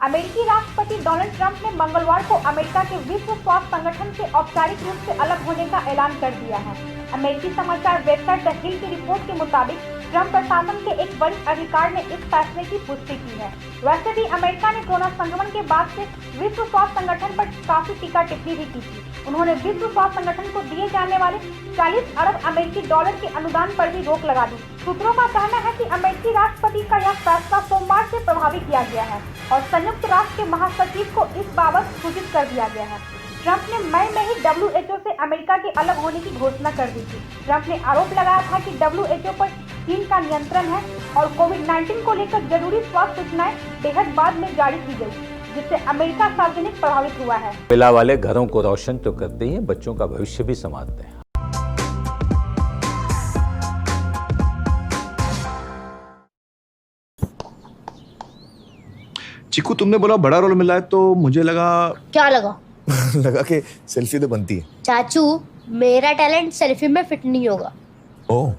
अमेरिकी राष्ट्रपति Donald Trump ने मंगलवार को अमेरिका के विश्व स्वास्थ्य संगठन से औपचारिक रूप से अलग होने का ऐलान कर दिया है। अमेरिकी समाचार वेबसाइट द हिल की रिपोर्ट के मुताबिक ट्रंप प्रशासन के एक वरिष्ठ अधिकारी ने इस फैसले की पुष्टि की है। वैसे भी अमेरिका ने कोरोना संक्रमण के बाद से विश्व स्वास्थ्य संगठन पर काफी टीका टिप्पणी भी की थी। उन्होंने विश्व स्वास्थ्य संगठन को दिए जाने वाले 40 अरब अमेरिकी डॉलर के अनुदान पर भी रोक लगा दी। सूत्रों का कहना है कि अमेरिकी राष्ट्रपति का यह फैसला सोमवार से प्रभावी किया गया है और संयुक्त राष्ट्र के महासचिव को इस बाबत सूचित कर दिया गया है। ट्रंप ने मई में ही WHO से अमेरिका के अलग होने की घोषणा कर दी थी। ट्रंप ने आरोप लगाया था कि WHO पर चीन का नियंत्रण है और कोविड-19 को लेकर जरूरी स्वास्थ्य सूचनाएं बेहद बाद में जारी की गई, जिससे अमेरिका सार्वजनिक प्रभावित हुआ है। मिला वाले घरों को रोशन तो करते ही बच्चों का भविष्य भी संवारते हैं। चिकू, तुमने बोला बड़ा रोल मिला है तो मुझे लगा। क्या लगा? लगा कि सेल्फी तो बनती है। चाचू, मेरा टैलेंट सेल्फी में फिट नहीं होगा। ओह,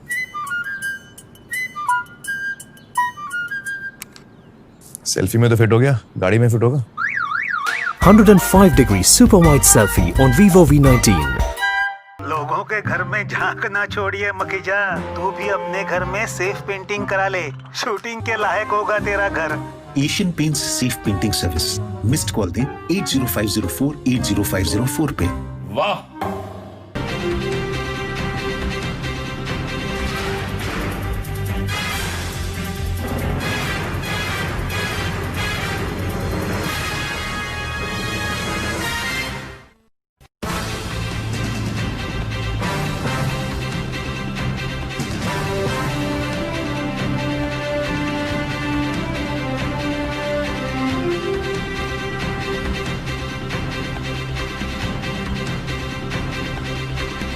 सेल्फी में तो फिट हो गया, गाड़ी में फिट होगा। 105-degree super wide selfie on Vivo V19। लोगों के घर में झांक ना छोड़िए मकीजा, तू भी अपने घर में सेफ पेंटिंग करा ले। शूटिंग के लायक होगा तेरा घर। Asian paints safe painting service. Missed call दें 80504 80504 पे। वाह।